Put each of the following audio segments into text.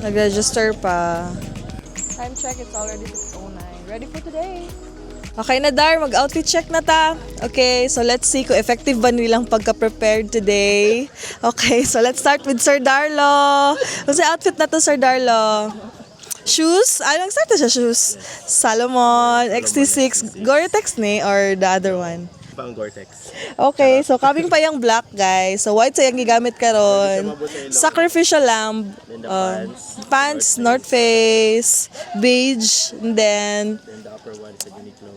Nag-register pa. Time check, it's already 6:09. Ready for today. Okay na, Dar. Mag-outfit check na ta. Okay, so let's see kung effective ba nilang pagka-prepared today. Okay, so let's start with Sir Darlo. Kung sa outfit na to, Sir Darlo? Shoes? Ay, nag-start na siya shoes. Salomon, XT6. Gore-Tex ni or the other one? Pang Gore-Tex. Okay, so kaming pa yung black, guys. So white sa yung gigamit karon. Sacrificial lamb. Pants, North Face, beige, and then Then the upper one is a Uniqlo.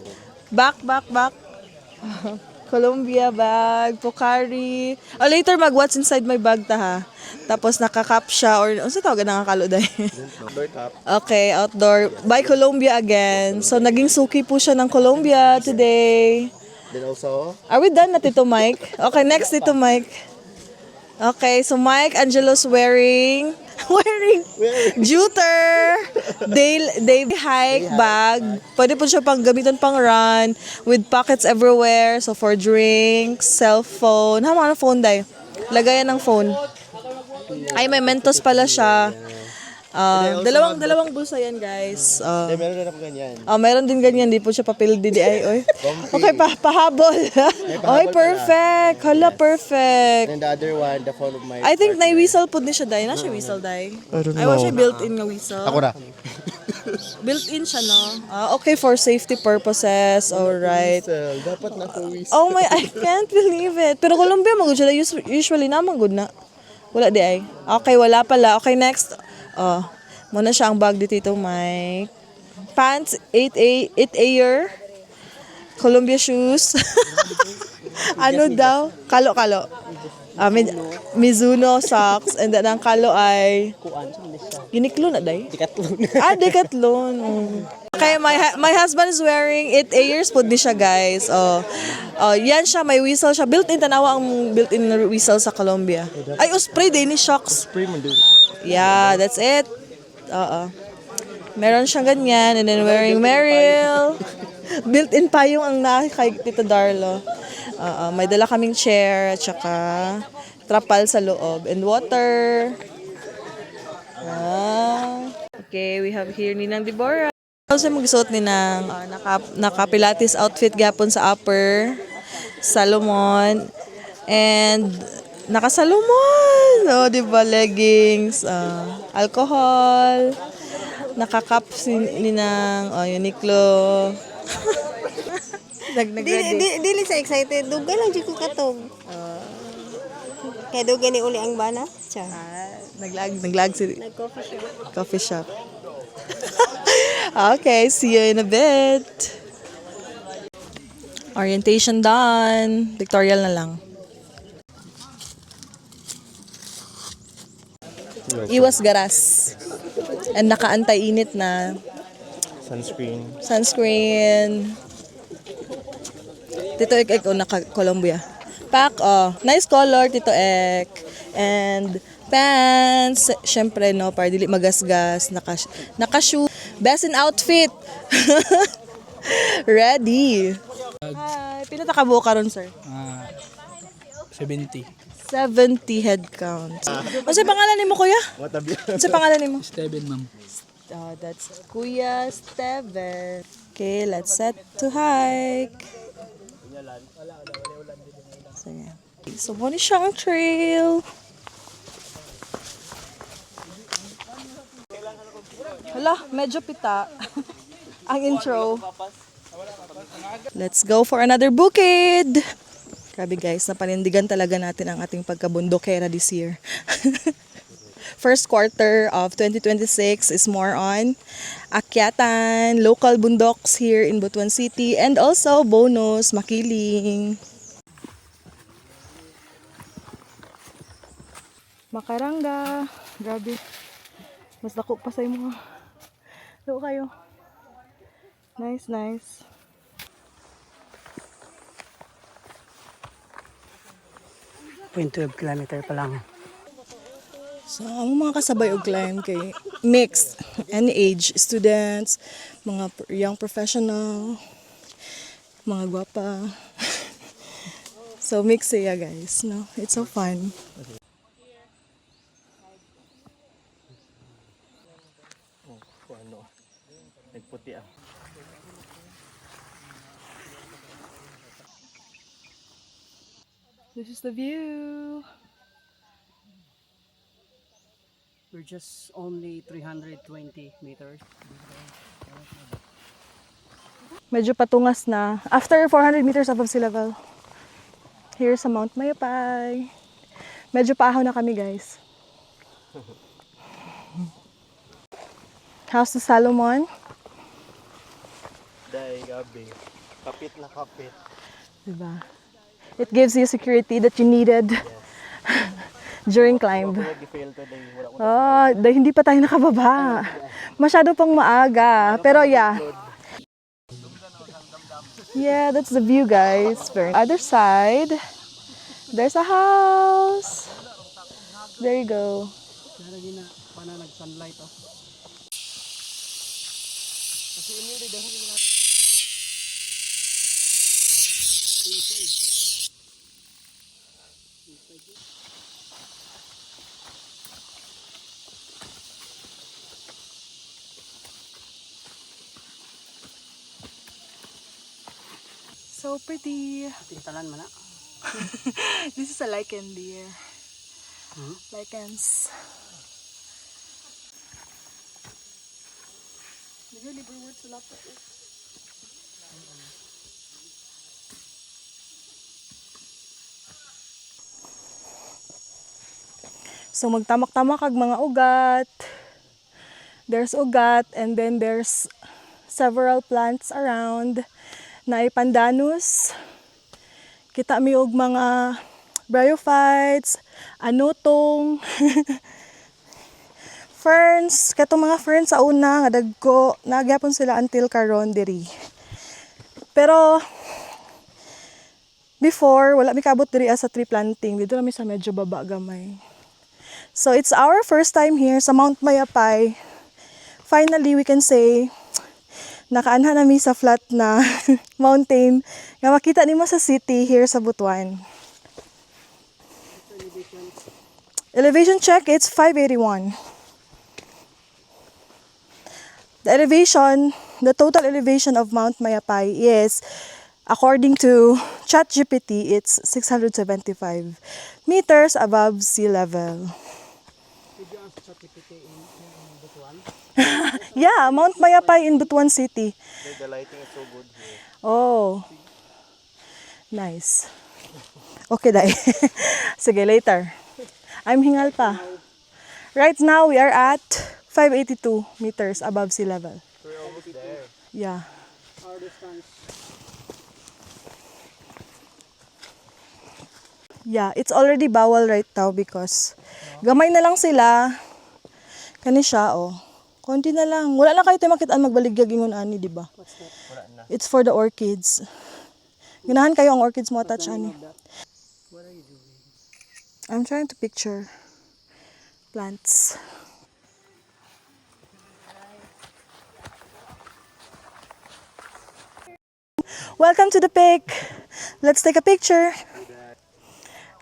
back. Columbia bag, Pocari. Oh, later what's inside my bag ta ha. Tapos naka-cap siya or ano sa tawag na nakakalo dahil. Outdoor top. Okay, outdoor. By Columbia again. So naging suki po siya ng Columbia today. Then also, Are we done na Tito Mike? Okay, next Tito Mike. Okay, so Mike Angelo's wearing Juter day hike bag. Pwede po siya pang gamitan pang run with pockets everywhere. So for drinks, cellphone. Hama na phone day. Lagayan ng phone. Ay, may Mentos pala siya. Dalawang bulsa yan, guys. then meron na ako ganyan. Meron din ganyan, di po siya papel di ay. Oy. Okay, pahabol. Oy, perfect. Hala, perfect. Then the other one, the phone of my I think partner. na-whistle po din siya, day. Na siya whistle, day. I want siya built-in nga whistle. Ako na. Built-in siya, no? Okay, for safety purposes. Alright. So, dapat na po whistle. Oh my, I can't believe it. Pero Columbia, magod siya. Usually naman good na. Wala di ay. Okay, wala pala. Okay, next. Muna siya ang bag di Tito Mike. Pants, 8A-er. Columbia shoes. Ano daw? Kalo. Mizuno socks. And then ang kalo ay Uniqlo na day? Decathlon. Decathlon. Okay, my husband is wearing 8A-ers po di siya, guys. Yan siya, may whistle siya. Built-in, tanawa ang built-in na whistle sa Columbia. Ay, spray din ni shocks. Spray mo din. Yeah, that's it. Meron siyang ganyan. And then wearing Merrill. Built-in pa yung ang kay Tito Darlo. May dala kaming chair at saka trapal sa loob. And water. Okay, we have here Ninang Deborah. Also, mag-suot ni ng naka-pilates outfit gapon sa upper. Salomon. And naka-Salomon. Diba? Leggings. Alcohol. Naka-cup ni ng Uniqlo. Dili sa excited. Dugay lang dyan ko katog. Kaya dugay ni uli ang bana. Siya. Naglag si Nag-coffee shop. coffee shop. Okay, see you in a bit. Orientation done. Pictorial na lang. Iwas garas. And naka-antay-init na sunscreen. Tito Ek naka-Columbia. Pack, nice color, Tito Ek. And pants, syempre, no, para dili magasgas. Naka-shoe. Best in outfit. Ready. Hi. Pila ta kabuo karon, sir? 70. 70 head count. Ano sa pangalan ni mo, kuya? Ano sa pangalan ni mo? Steven, ma'am. That's Kuya Steven. Okay, let's set to hike. So, yeah. So, muna siyang trail. Hala, medyo pita. Ang intro. Let's go for another bukid. Grabe guys, napanindigan talaga natin ang ating pagkabundokera this year. First quarter of 2026 is more on akyatan, local bundoks here in Butuan City, and also bonus, makiling. Makarangga. Grabe. Mas dako pa sa imo. Dako kayo. Nice. 0.12 kilometer pa lang. So, ang mga kasabay og climb kay mixed, any age, students, mga young professional, mga gwapa. So mix siya guys, no? It's so fun. Kung ano. Nagputi ah. This is the view. We're just only 320 meters. Medyo patungas na. After 400 meters above sea level. Here's sa Mount Mayapay. Medyo paahaw na kami guys. House to Salomon. Dahil gabi. Kapit na kapit. Diba? It gives you security that you needed during climb. Kung nag-fail to dahil wala ko Dahil hindi pa tayo nakababa. Masyado pang maaga. Pero yeah. Yeah, that's the view guys. Other side. There's a house. There you go. Lagi na, paano nag-sunlight oh. So pretty. Tintalan man na. This is a lichen deer. Lichens. So magtamak-tamak kag mga ugat. There's ugat and then there's several plants around. Naay pandanus. Kita mi og mga bryophytes, anutong, ferns. Katong mga ferns sa una nga dagko, nagyapon sila until karon diri. Pero before wala mi kabot diri sa tree planting. Dito lang mi sa medyo baba gamay. So it's our first time here sa Mount Mayapay. Finally we can say nakaanha nami sa flat na mountain nga makita nimo sa city here sa Butuan. Elevation check, it's 581. The total elevation of Mount Mayapay is, according to ChatGPT, it's 675 meters above sea level. Did you ask ChatGPT in Butuan? Yeah, Mount Mayapay in Butuan City. The lighting is so good here. Oh, nice. Okay, dai. Sige, later. I'm hingal pa. Right now, we are at 582 meters above sea level. We're almost there. Yeah. Our distance. Yeah, it's already bawal right now because gamay na lang sila. Kani siya, oh. Konti na lang. Wala na kayo tayo makitaan magbaligyag ingon ani, di ba? Wala na. It's for the orchids. Ganahan kayo ang orchids mo attach ani. What are you doing? I'm trying to picture plants. Welcome to the peak. Let's take a picture.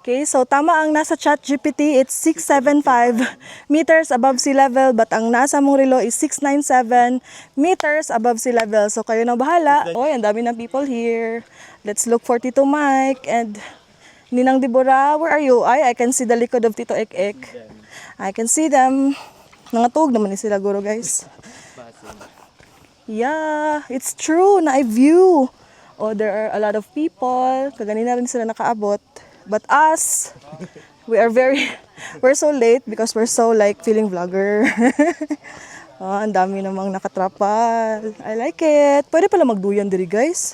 Okay, so tama ang nasa ChatGPT, it's 675 meters above sea level, but ang nasa mong relo is 697 meters above sea level. So kayo na bahala. Oy, ang dami ng people here. Let's look for Tito Mike and Ninang Deborah. Where are you? I can see the likod of Tito Ek. I can see them. Nangatog naman ni sila guro, guys. Yeah, it's true na I view. Oh, there are a lot of people. Kaganina rin sila nakaabot. But us, we're so late because we're so like feeling vlogger. Oh, ang dami namang nakatrapal. I like it. Pwede pala magduyan diri, guys.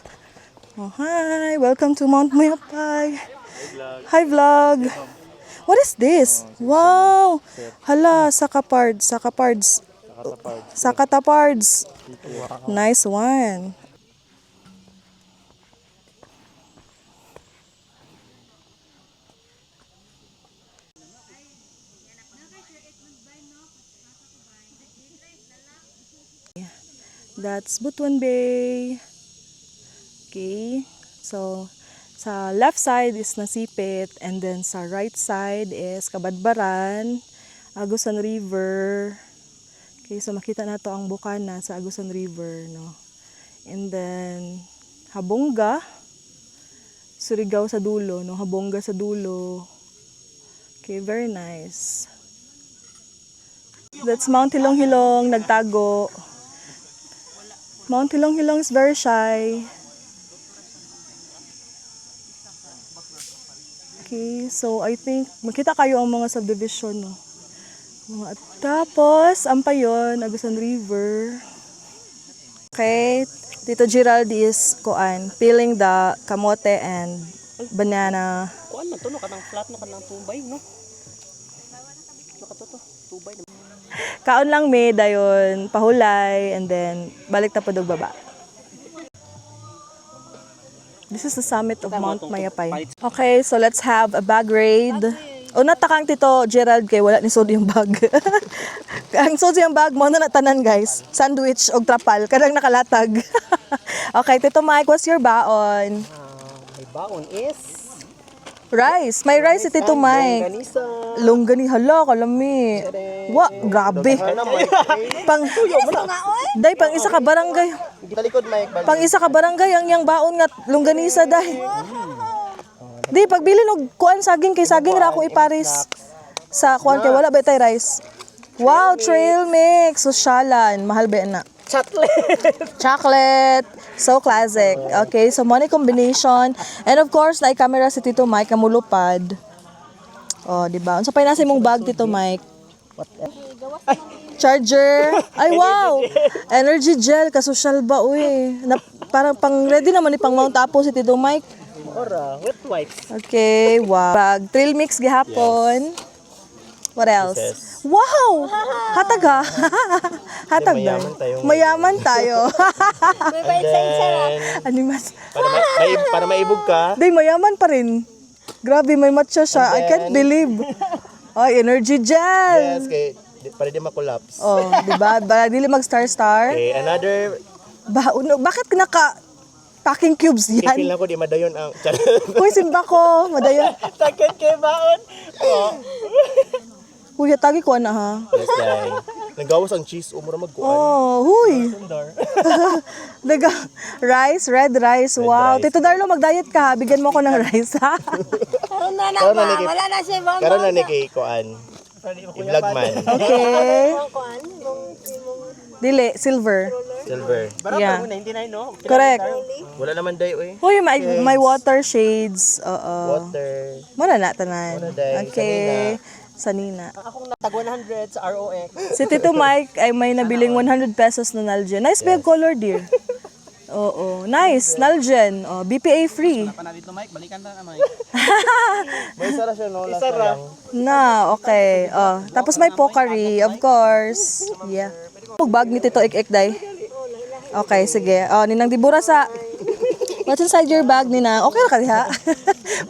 Oh, hi. Welcome to Mount Mayapay. Hi, vlog. What is this? Wow. Hala, Sakapards. Sakatapards. Nice one. That's Butuan Bay. Okay, so Sa left side is Nasipit, and then sa right side is Kabadbaran, Agusan River. Okay, so makita na to ang bukana sa Agusan River, no. And then Habonga, Surigao sa dulo, no. Habonga sa dulo. Okay, very nice. That's Mount Hilong-Hilong, nagtago. Mount Hilong-Hilong is very shy. Okay, so I think makita kayo ang mga subdivision, no. Tapos, Ampayon, Agusan River. Okay, Tito Gerald is peeling the kamote and banana. Kuan man to no kanang flat no kanang tubay no. Nakatuto, tubay. Kaon lang may dayon, pahulay, and then balik ta padog baba. This is the summit of Mount Mayapay. Okay, so let's have a bag raid. Una takang Tito Gerald kay wala ni sod yung bag. Ang sod yung bag mo na tanan guys. Sandwich og trapal kadang nakalatag. Okay, Tito Mike, what's your baon? My baon is Rice. May rice si Tito Mike. ganisa. Longgani hala kalami. Wa, grabe. Pang Day pang isa ka barangay. Talikod Mike. Pang isa ka barangay ang yang baon nga longganisa day. Di pagbili og kuan saging kay saging ra ako iparis sa kuan kay wala ba tay rice. Wow, trail mix, sosyalan, mahal ba na? Chocolate. So classic. Okay, so money combination. And of course, na camera si Tito Mike kamulupad. Oh, di ba? Unsa pa nasa imong bag Tito Mike? Charger. Ay wow. Energy gel kasosyal ba uy. Na, parang pang ready naman ni pang Mount Apo si Tito Mike. Ora, wet wipes. Okay, wow. Bag trail mix gihapon. What else? Wow! Hatag ha? Hatag ba? Mayaman tayo. Mayaman tayo. May bait sa sarap. Animas. Para maibog ka. Day, mayaman pa rin. Grabe, may matcha siya. I can't believe. Ay, energy gel. Yes, kay para di ma-collapse. Oh, di ba? Para dili mag-star-star. Okay, another Bakit packing cubes feel yan? lang ko di madayon ang Uy, simba ko. Madayon. Takot kay baon. Oh. Uy, tagi ko na ha. Yes, dai. Nagawas ang cheese umura magkuan. Oh, huy. Daga, red rice. Wow. rice. Tito Darlo, mag-diet ka. Bigyan mo ko ng rice, ha? Karon na na Karon na ba? ni- Wala na siya ba? Karon na ni kay kuan. I-vlog man. Okay. Kuan, Dili, silver. Silver. Yeah. 99 no? Correct. Wala naman day oy. Huy, may water shades. Oo. Water. Muna na, tanan. Muna, day. Okay. Sanina. Akong natag 100 sa ROX. Si Tito Mike ay may nabiling 100 pesos na Nalgen. Nice bag color, dear. Oo. Nice. Nalgen. Oh, BPA free. May isa ra siya no, last lang. Na, okay. Oh, tapos may Pocari, of course. Yeah. Bag ni Tito Ik-Ik, day. Okay, sige. Oh, ninang dibura sa... What's inside your bag, Ninang? Okay na ka diha?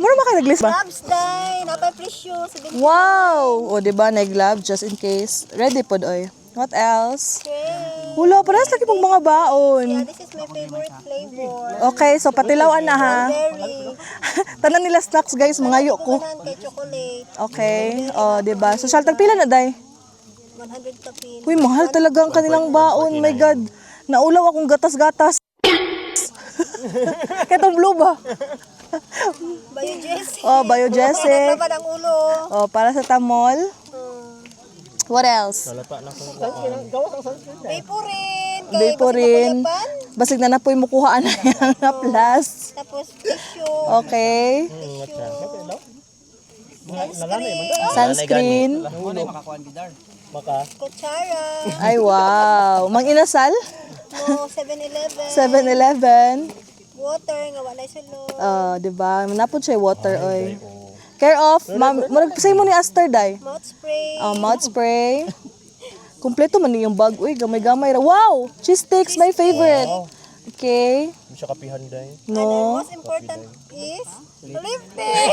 Mura ba kayo nag-list ba? gloves day, napay presyo. Wow! O, diba? Nag-glove just in case. Ready po, oy. What else? Okay. Wala, parehas lagi pong mga baon. Yeah, this is my favorite flavor. Okay, so patilawan na ha. Berry. Tanan nila snacks, guys. Mga yoko. Kumanan kay chocolate. Okay. O, diba? So, tagpila na, day? 100 kapin. Uy, mahal talaga ang kanilang baon. My God. Naulaw akong gatas-gatas. Ketong blue ba? Biogesic. Oh, biogesic. Naglaban ang ulo. Oh, para sa tamol. What else? Salata na ko. Vaporin. Vaporin. Basig na napoy mukuhaan na yan na plus. Tapos tissue. Okay. Sunscreen. Sunscreen. Maka. Kutsara. Ay, wow. Mang inasal? No, 7-Eleven. 7-Eleven. Water. Nga wala sa loob. Oh, diba? Napod siya water, oy. Care of. Say mo ni Aster, day. Mouth spray. Mouth spray. Kompleto man yung bag. Uy, gamay-gamay ra. Wow! Cheese sticks, my favorite. Okay. Hindi siya kapihan day. And then No. most important is lifting.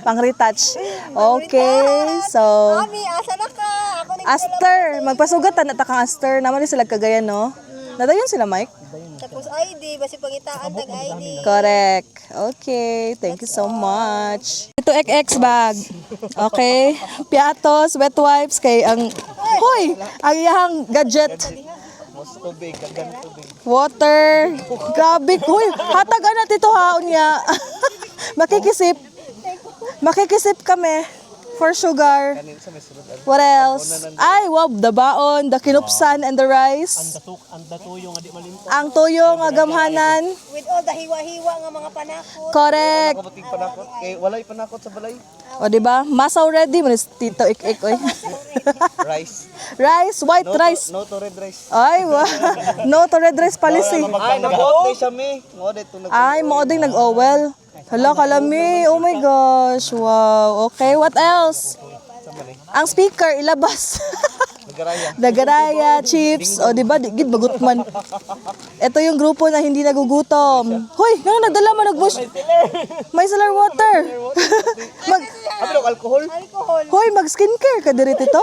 Pang-retouch. Okay. So, Mami, asa na ka? Ako na Aster. Magpasugatan na ta kang Aster. Naman ni sila kagayan, no? Nadayon sila, Mike? Tapos ID, basi pangitaan tag ID. Correct. Okay, thank you so much. Ito XX bag. Okay. Piatos, wet wipes kay ang hoy, ang iyang gadget. Mas tubig, kagan tubig. Water. Grabe, hoy. Hatagan na tito haon niya. Makikisip. Makikisip kami for sugar. Kanin sa mesulod. What else? Ay, wow, the baon, the kinupsan and the rice. Ang datuyo nga di malimpo. Ang tuyo nga gamhanan. With all the hiwa-hiwa nga mga panakot. Correct. Kabuting panakot. Kay walay panakot sa balay. O, di ba? Masa already mo tito ik oy. Rice. Rice, white rice. No to red rice. Ay, wow. No to red rice policy. Ay, nag-out day siya mi. Ngode to Ay, mo ding nag-owel. Hala, kalami. Oh my gosh. Wow. Okay, what else? Ang speaker, ilabas. Nagaraya. Dagaraya, chips. O, di ba? Digid, bagutman. Ito yung grupo na hindi nagugutom. Hoy, ano nadala mo nag-bush? May solar water. mag, Abi daw alcohol. hoy, mag-skincare ka diri tito.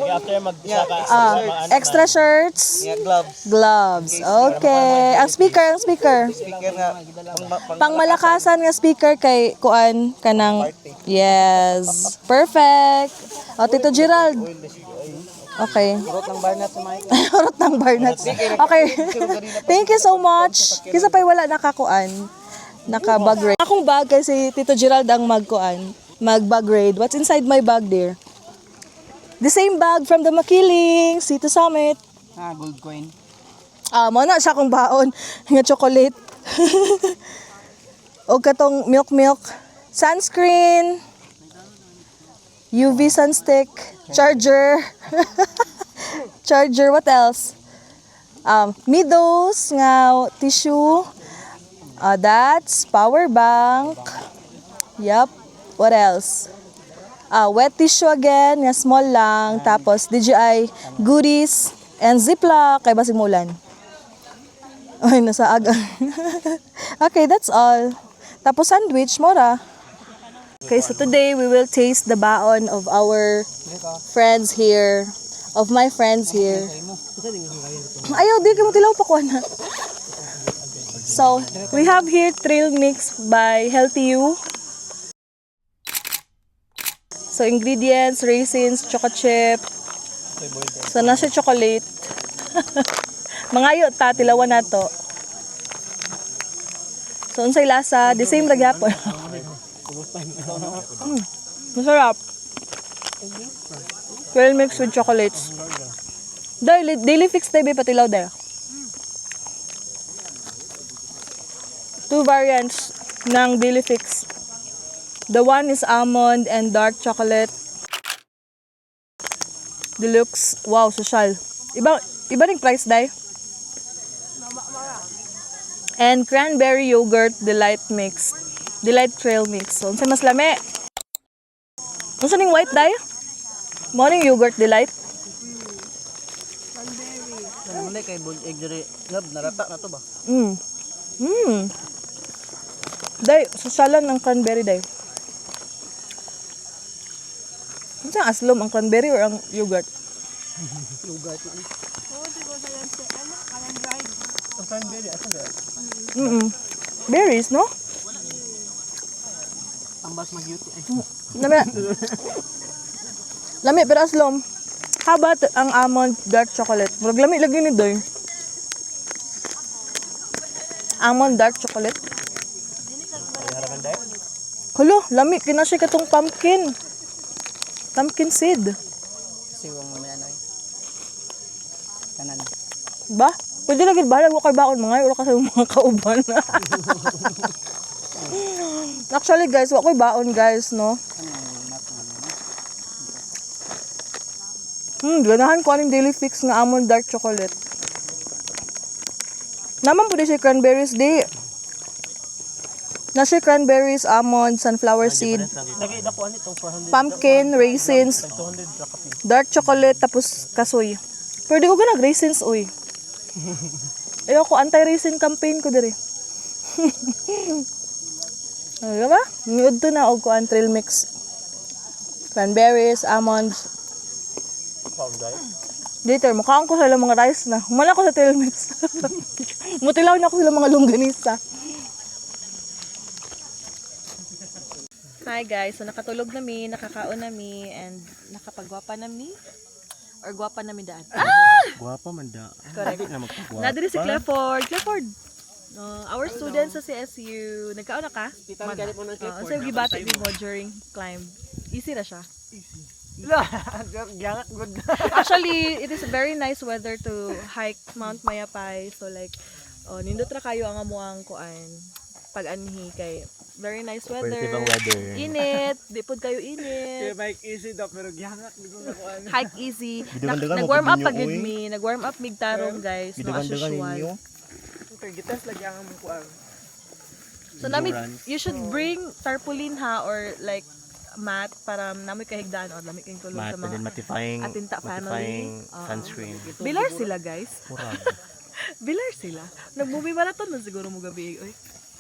After magsaka Extra shirts. nga gloves. Gloves. Okay. Ang speaker. Speaker nga Pangmalakasan nga speaker kay kuan kanang yes. Perfect. O Tito Gerald. Okay. Rot ng barnat sa mic. Urot ng Barnats. Okay. Thank you so much. Kisa pa'y wala nakakuan. Naka-bag raid. Akong bag kasi Tito Gerald ang magkuan. Mag-bag raid. What's inside my bag dear? The same bag from the Makiling, City Summit. Gold coin. Mo na siya kong baon nga chocolate. O katong milk. Sunscreen. UV sunstick. Charger. Charger. What else? Midos nga tissue. That's power bank. Yup. What else? Wet tissue again, nga small lang. Tapos DJI goodies and Ziploc kay basimulan. Ay, nasa aga. Okay, that's all. Tapos sandwich, mora. Okay, so today we will taste the baon of our friends here. Of my friends here. Ayaw, di ka mo tilaw pa ko na. So, we have here trail mix by Healthy You. So, ingredients, raisins, chocolate chip. So, nasa chocolate. Mangayo ta, tilawan na to. So, unsay lasa, the same ragyapon. Masarap. Trail mix with chocolates. Daily fix tayo, patilaw dahil. Two variants ng daily fix. The one is almond and dark chocolate. Deluxe. Wow, social. Iba ring price dai. And cranberry yogurt delight mix. Delight trail mix. So, unsa mas lami? Unsa ning white dai? Morning yogurt delight. Ano man kay bug egg dire. Narata na to ba? Day, sasalan ng cranberry day. Ano siyang aslom, ang cranberry or ang yogurt? Yogurt na. Ang cranberry asan ba? Berries, no? Tambas magyuti ay. Lami. Lami, pero aslom. How about ang almond dark chocolate? Murag lami lagi ni Doy. Almond dark chocolate. Haraman dai. Hulo, lami. Kinasya katong pumpkin. Pumpkin seed. Kasi wang may anay. Kanan. Ba? Pwede lagi bahala ko kay baon mga wala kasi mga kauban. Actually guys, wa ko'y baon guys, no? Ganahan ko aning daily fix nga almond dark chocolate. Naman po di siya cranberries di. Na siya cranberries, almond, sunflower seed, Nagida ko ani tong 400. pumpkin, raisins, 200 ra kape. dark chocolate, tapos kasoy. Pero di ko ganag raisins, uy. Ayaw ko, anti-raisin campaign ko diri. Ano ba? Ngiyod to na og ko ang trail mix. Cranberries, almonds. Later, mukhaan ko sila mga rice na. Humala ko sa trail mix. Mutilaw na ako sila mga longganisa. Hi guys, so nakatulog nami, nakakaon nami, and nakapagwapa nami. Or gwapa nami daan. Guwapa man da. Correct. Na magpagwapa. Nadiri si Clifford. Clifford! Our student sa CSU. Nagkaon na ka? Titan galit mo ng Ang sayo gibata din mo during climb. Easy na siya. Gyangat good. Actually, it is very nice weather to hike Mount Mayapay. So like, nindot ra kayo ang amuang kuan. Pag-anhi kay very nice weather. Pwede bang weather? Init. Di pod kayo init. bike easy daw pero gihangak di ko nakuan. Hike easy. Bidugan-dugan mo Nag-warm pag up ninyo, pagid uy. me. Nag-warm up mig tarong guys. No, as Bidugan-dugan usual. ninyo. Okay, gitas lagi ang among kuan. So namin, you should bring tarpaulin ha or like mat para namin kahigdaan or namin kayong tulog sa Mat, and then mga mattifying, Atinta family. sunscreen. Bilar sila guys. Murag. Bilar sila. Nag-movie marathon man siguro mo gabi. Oy.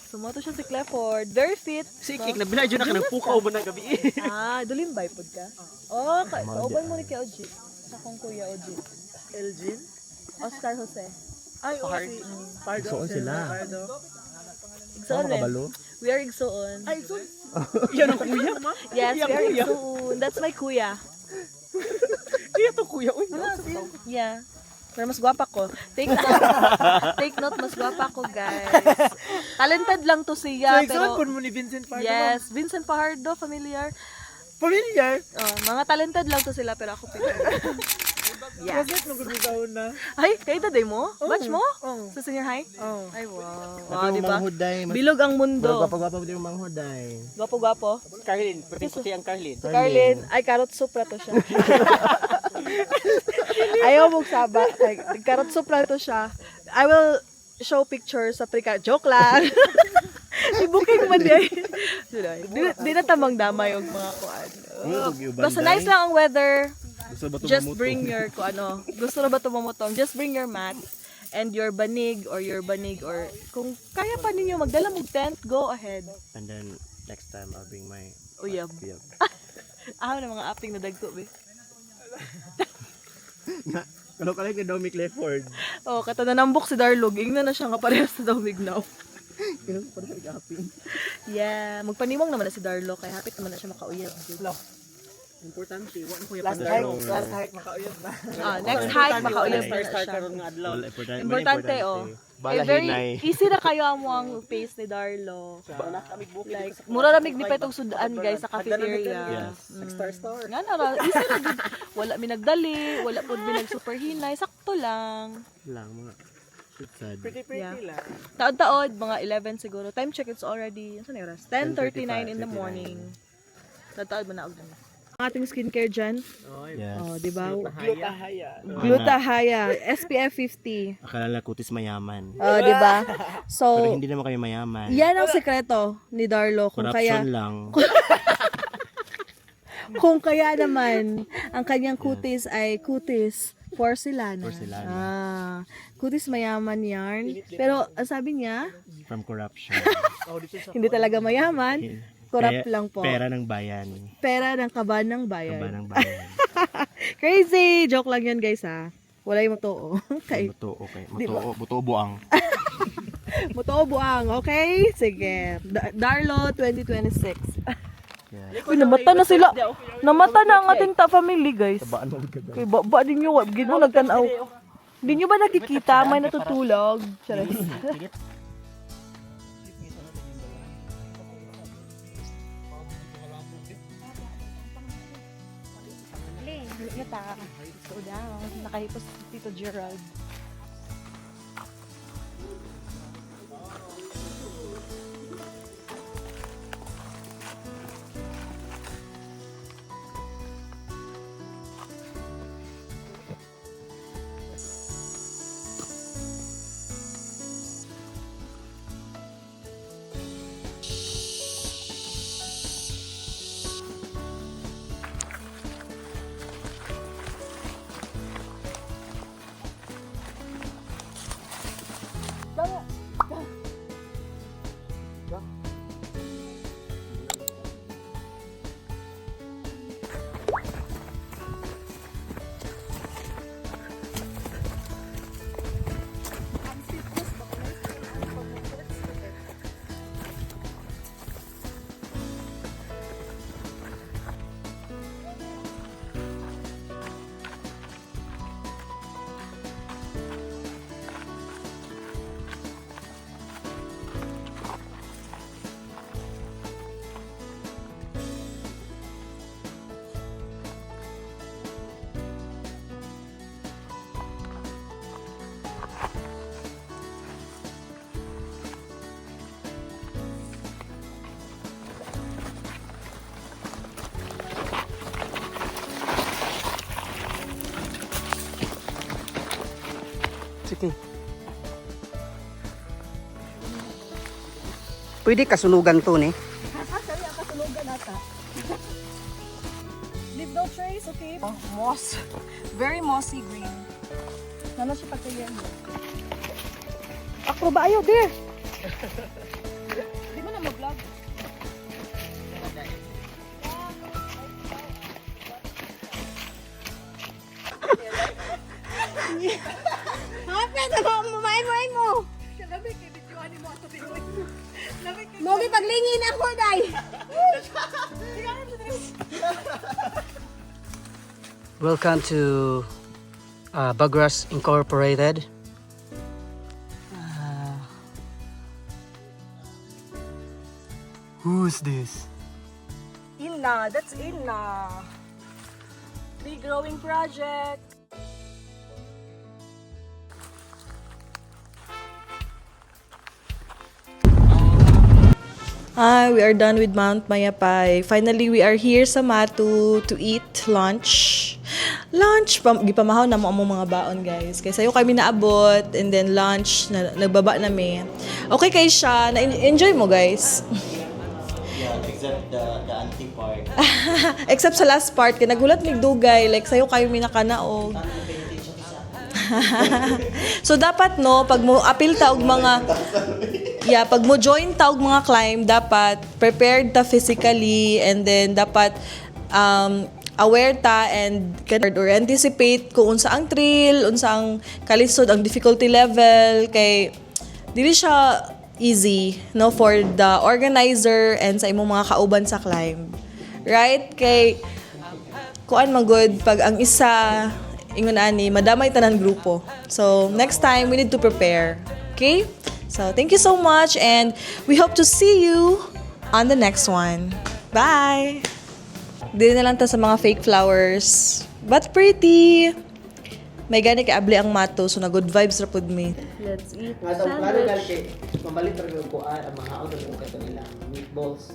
Sumoto siya si Clifford. Very fit. Sikik na binadyo na ka ng pukaw mo ng gabi. Dulimbay pod ka. Oh, kauban mo ni kay Oji. Sa kong kuya Oji. Elgin. Oscar Jose. Ay, Hard. Pardo. Igsoon sila. Pardo. Igsoon rin. kabalo? We are Igsoon. Ay, so yan ang kuya, ma. Yes, we are kuya. Igsoon. That's my kuya. Iya to kuya. Uy, Yeah. Pero mas gwapa ko. Take note. Take note, mas gwapa ko, guys. Talented lang to siya, So, pero... example mo ni Vincent Pardo. Yes, Vincent Fajardo, familiar. Familiar. Mga talented lang to sila, pero ako pinag. Yes. Kasi nung gusto na. Ay, kayo day mo? Batch mo? Oo. Sa senior high? Oh. Ay, wow. Wow, Wow, di ba? Manghuday. Bilog ang mundo. Gwapa-gwapa mo din yung manghuday. Gwapo-gwapo. Carlin, pati puti ang Carlin. Si Carlin, ay, carrot soup na to siya. Ayaw mong saba. Ay, carrot soup na to siya. I will show pictures sa prika. Joke lang. I-booking man di. Di na tamang damay yung mga kuan. Basta nice lang ang weather. Just bring your gusto na ba ito mamutong? Just bring your mat and your banig or kung kaya pa ninyo magdala mong tent, go ahead. And then, next time, I'll bring my Uyab. uyab. Na mga aping na dagko be. Kalau kaya kay Domi Clifford. Oh, kata nanambok si Darlog. Ingnan na siya nga parehas sa Domig now. Kaya pa rin sa aping. Yeah, magpanimong naman na si Darlo kay hapit naman na siya makauyab. Importante, wala kuya Last hike makauyab na. Next hike makauyab pa na Start siya. karon nga adlaw. Wala, importante. Importante very easy na kayo ang pace ni Darlo. Like, mura ramig ni pa itong sudan guys sa cafeteria. Yes. Star. Nga na ra, easy na gud. Wala mi nagdali, wala pud mi nag-super hinay, sakto lang. Lang, mga sad. Pretty Yeah. lang. Taod-taod, mga 11 siguro. Time check, it's already, saan yung oras? 10:39 in the morning. Taod-taod mo na og dun. Ang ating skincare dyan, Yes. di ba? Glutahaya. Glutahaya, SPF 50. Akala na kutis mayaman. Di ba? Pero So, hindi naman kayo mayaman. yan ang sekreto ni Darlo. Kung kaya, Corruption lang. kung kaya naman, ang kanyang kutis ay kutis porcelana. Porcelana. Kutis mayaman yarn. Pero, ang sabi niya, From corruption. hindi talaga mayaman. Corrupt lang po. Pera ng bayan. Pera ng kaban ng Kaba bayan. ng bayan. Crazy! Joke lang yun guys ha. Wala yung motoo. Okay. Buto, okay. Buto buang. Motoo buang, okay? Sige. Darlo 2026. Yeah. Uy, namata na sila. Namata na ang ating family guys. Tabaan mo ka. Kay baba din nyo. Gino nagtanaw. Di nyo ba nakikita? May natutulog. Charis. Yata. So down. Nakahipos si Tito Gerald. Sige. Pwede kasunugan to ni. Kaya ang kasulugan nata. Leave no trace, okay? Oh, moss. Very mossy green. Nano siya pagkayan mo? Akro ba ayaw, dear? Di mo na mag-vlog. Hapit ako, mamay mo. Mogi paglingin ako, day. Welcome to Bagras Incorporated. Who's this? Inna, that's Inna. Big growing project. We are done with Mount Mayapay. Finally, we are here sa Matu to eat lunch. Gipamahaw na mo among mga baon, guys. Kaya sa'yo kami naabot, and then lunch, nagbaba nami. Okay kayo siya, na-enjoy mo, guys. Yeah, except the anti part. Except sa last part, kaya nagulat mig dugay, like sa'yo kayo minakanaog. So dapat no, pag mo appeal ta og mga pag mo join ta og mga climb, dapat prepared ta physically, and then dapat aware ta and or anticipate kung unsa ang trail, unsa ang kalisod, ang difficulty level, kay dili siya easy no for the organizer and sa imong mga kauban sa climb. Right? Kay kuan man good pag ang isa ingon ani madamay tanan grupo. So next time we need to prepare. Okay? So thank you so much, and we hope to see you on the next one. Bye. Dili na lang ta sa mga fake flowers, but pretty. May gani kay abli ang mato, so na good vibes ra pud me. Let's eat Nga daw klaro dahil kay mamalit ra gyud ko ang mga out ng nila meatballs.